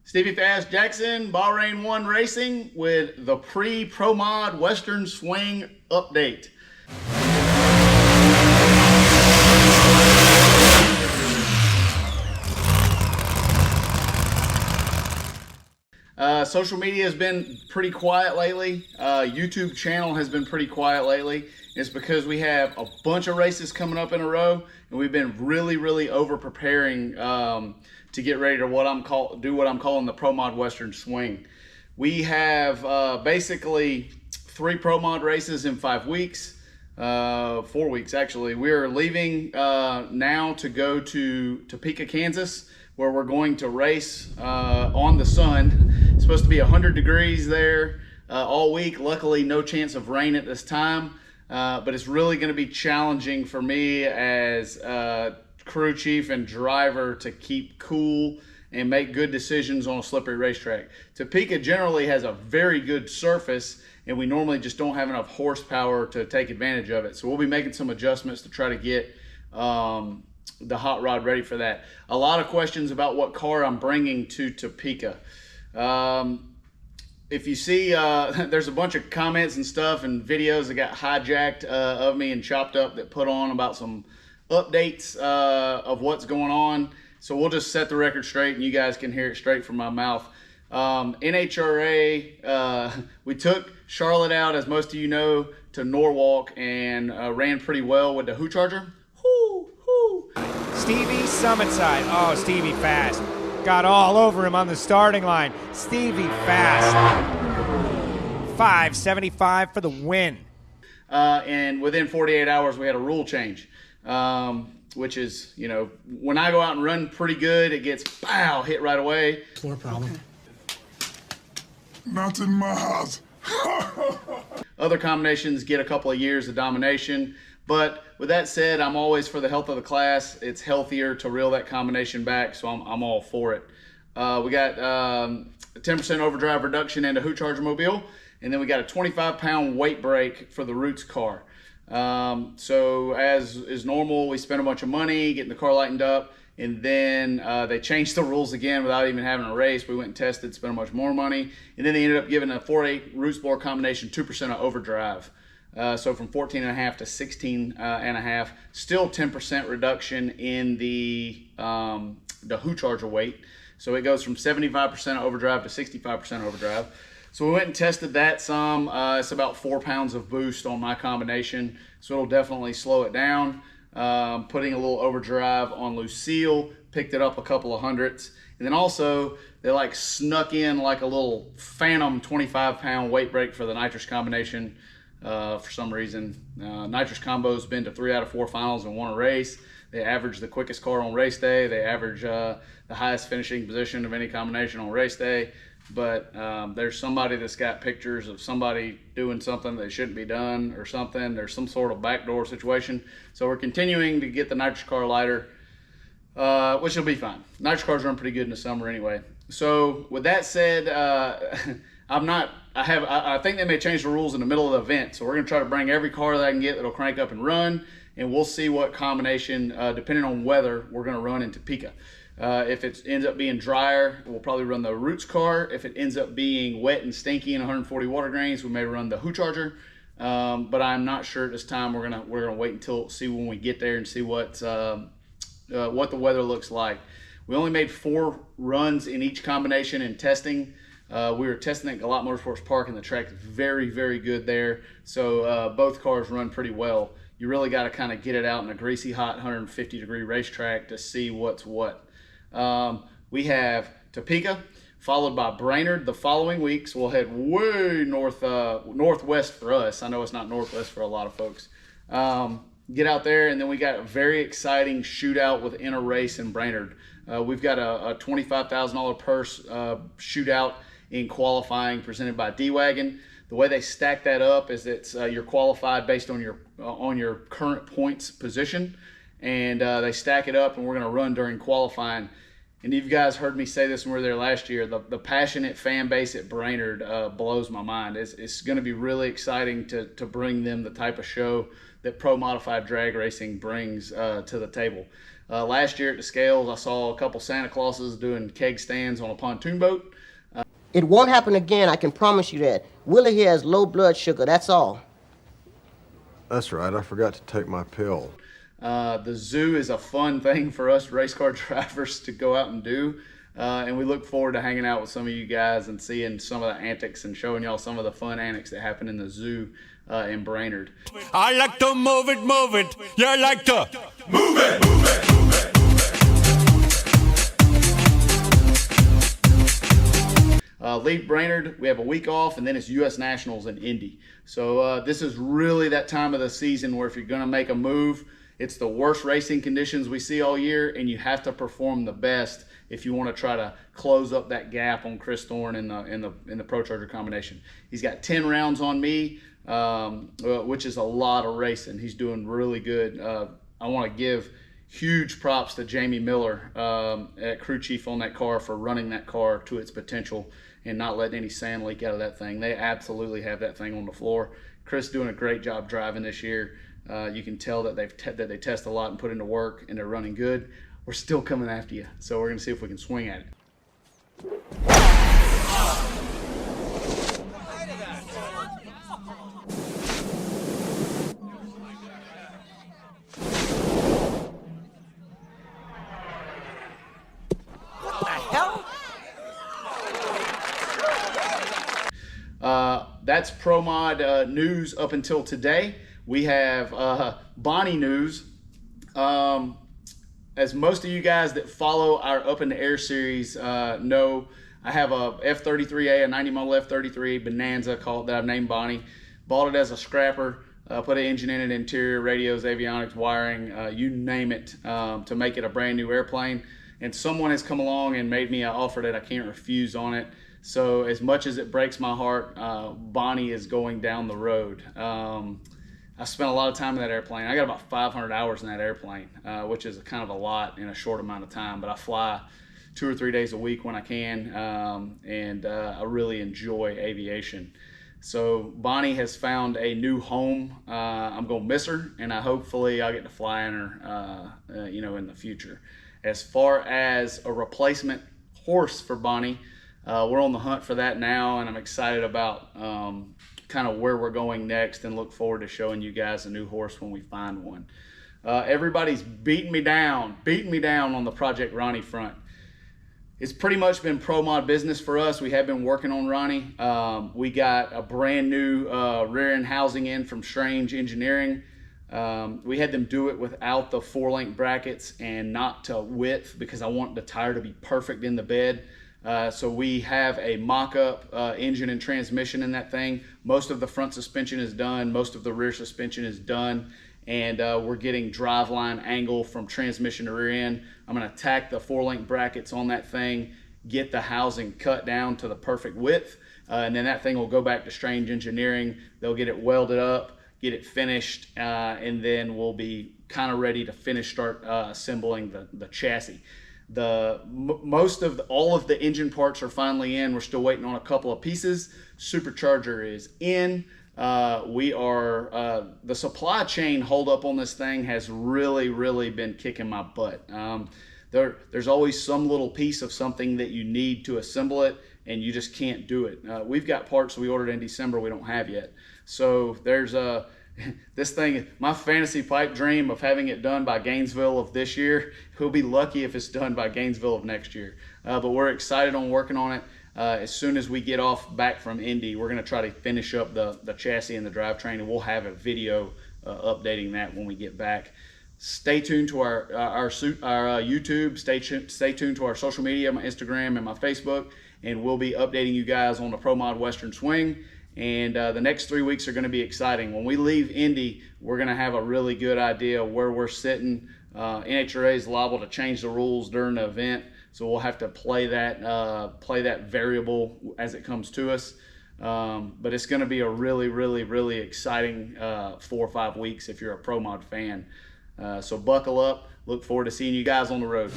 Stevie Fast Jackson, Bahrain 1 Racing with the pre-Pro Mod Western Swing update. Social media has been pretty quiet lately. YouTube channel has been pretty quiet lately. It's because we have a bunch of races coming up in a row, and we've been really over preparing to get ready to do what I'm calling the Pro Mod Western Swing. We have basically 3 Pro Mod races in 5 weeks, 4 weeks actually. We are leaving now to go to Topeka, Kansas, where we're going to race on the sun. It's supposed to be 100 degrees there all week. Luckily, no chance of rain at this time, but it's really going to be challenging for me as crew chief and driver to keep cool and make good decisions on a slippery racetrack. Topeka generally has a very good surface, and we normally just don't have enough horsepower to take advantage of it. So we'll be making some adjustments to try to get the hot rod ready for that. A lot of questions about what car I'm bringing to Topeka. If you see, there's a bunch of comments and stuff and videos that got hijacked of me and chopped up that put on about some updates of what's going on. So we'll just set the record straight and you guys can hear it straight from my mouth. NHRA, we took Charlotte out, as most of you know, to Norwalk and ran pretty well with the Who Charger. Stevie Summitside. Oh, Stevie Fast. Got all over him on the starting line. Stevie Fast. 575 for the win. And within 48 hours, we had a rule change, which is, you know, when I go out and run pretty good, it gets, pow, hit right away. Floor problem. Okay. Not in my house. Other combinations get a couple of years of domination. But with that said, I'm always for the health of the class. It's healthier to reel that combination back, so I'm all for it. We got a 10% overdrive reduction in the Who Charger mobile, and then we got a 25-pound weight break for the Roots car. So as is normal, we spent a bunch of money getting the car lightened up, and then they changed the rules again without even having a race. We went and tested, spent a bunch more money, and then they ended up giving a 4.8 Roots blower combination 2% of overdrive. So from 14.5 to 16.5, still 10% reduction in the Who Charger weight. So it goes from 75% overdrive to 65% overdrive. So we went and tested that some. It's about 4 pounds of boost on my combination, so it'll definitely slow it down. Putting a little overdrive on Lucille, picked it up a couple of hundredths. And then also, they like snuck in like a little phantom 25-pound weight break for the nitrous combination. For some reason, nitrous combo's been to 3 out of 4 finals and won a race. They average the quickest car on race day. They average the highest finishing position of any combination on race day. But there's somebody that's got pictures of somebody doing something that shouldn't be done or something. There's some sort of backdoor situation. So we're continuing to get the nitrous car lighter, which will be fine. Nitrous cars run pretty good in the summer anyway. So with that said, I think they may change the rules in the middle of the event. So we're going to try to bring every car that I can get that'll crank up and run, and we'll see what combination, depending on weather, we're going to run in Topeka. If it ends up being drier, we'll probably run the Roots car. If it ends up being wet and stinky and 140 water grains, we may run the Who Charger. But I'm not sure at this time. We're gonna wait until see when we get there and see what the weather looks like. We only made 4 runs in each combination in testing. We were testing at Galot Motorsports Park, and the track is very good there. So both cars run pretty well. You really got to kind of get it out in a greasy, hot 150-degree racetrack to see what's what. We have Topeka, followed by Brainerd the following week. So we'll head way northwest for us. I know it's not northwest for a lot of folks. Get out there, and then we got a very exciting shootout within a race in Brainerd. We've got a $25,000 purse shootout in qualifying presented by D-Wagon. The way they stack that up is it's you're qualified based on your current points position, and they stack it up, and we're going to run during qualifying. And you guys heard me say this when we were there last year. The passionate fan base at Brainerd blows my mind. It's going to be really exciting to bring them the type of show that pro modified drag racing brings to the table. Last year at the scales, I saw a couple Santa Clauses doing keg stands on a pontoon boat. It won't happen again, I can promise you that. Willie here has low blood sugar, that's all. That's right, I forgot to take my pill. The zoo is a fun thing for us race car drivers to go out and do. And we look forward to hanging out with some of you guys and seeing some of the antics and showing y'all some of the fun antics that happen in the zoo in Brainerd. I like to move it, move it. You like to move it, move it, move it. Leave Brainerd, we have a week off, and then it's U.S. Nationals in Indy. So this is really that time of the season where if you're going to make a move, it's the worst racing conditions we see all year, and you have to perform the best if you want to try to close up that gap on Chris Thorne in the Pro Charger combination. He's got 10 rounds on me, which is a lot of racing. He's doing really good. I want to give huge props to Jamie Miller at crew chief on that car for running that car to its potential and not letting any sand leak out of that thing. They absolutely have that thing on the floor. Chris doing a great job driving this year. You can tell that they test a lot and put into work, and they're running good. We're still coming after you, so we're going to see if we can swing at it. What the hell? That's Pro Mod news up until today. We have Bonnie news. As most of you guys that follow our Up in the Air series know, I have a F33A, a 90 model F33 Bonanza that I've named Bonnie. Bought it as a scrapper, put an engine in it, interior, radios, avionics, wiring, you name it, to make it a brand new airplane. And someone has come along and made me an offer that I can't refuse on it. So as much as it breaks my heart, Bonnie is going down the road. I spent a lot of time in that airplane. I got about 500 hours in that airplane, which is kind of a lot in a short amount of time, but I fly 2 or 3 days a week when I can, and I really enjoy aviation. So Bonnie has found a new home. I'm gonna miss her, and hopefully I'll get to fly in her, in the future. As far as a replacement horse for Bonnie, we're on the hunt for that now, and I'm excited about kind of where we're going next, and look forward to showing you guys a new horse when we find one. Everybody's beating me down on the Project Ronnie front. It's pretty much been pro mod business for us. We have been working on Ronnie. We got a brand new rear end housing in from Strange Engineering. We had them do it without the 4-link brackets and not to width because I want the tire to be perfect in the bed. So we have a mock-up engine and transmission in that thing. Most of the front suspension is done. Most of the rear suspension is done. And we're getting driveline angle from transmission to rear end. I'm going to tack the 4-link brackets on that thing, get the housing cut down to the perfect width, and then that thing will go back to Strange Engineering. They'll get it welded up, get it finished, and then we'll be kind of ready to start assembling the chassis. All of the engine parts are finally in. We're still waiting on a couple of pieces. Supercharger is in. The supply chain holdup on this thing has really been kicking my butt. There's always some little piece of something that you need to assemble it, and you just can't do it. We've got parts we ordered in December we don't have yet. So there's this thing, my fantasy pipe dream of having it done by Gainesville of this year, we'll be lucky if it's done by Gainesville of next year. But we're excited on working on it. As soon as we get back from Indy, we're going to try to finish up the chassis and the drivetrain, and we'll have a video updating that when we get back. Stay tuned to our YouTube. Stay tuned to our social media, my Instagram and my Facebook, and we'll be updating you guys on the Pro Mod Western Swing. And the next 3 weeks are going to be exciting. When we leave Indy, we're going to have a really good idea of where we're sitting. NHRA is liable to change the rules during the event, so we'll have to play that variable as it comes to us. But it's going to be a really exciting 4 or 5 weeks if you're a Pro Mod fan. So buckle up. Look forward to seeing you guys on the road.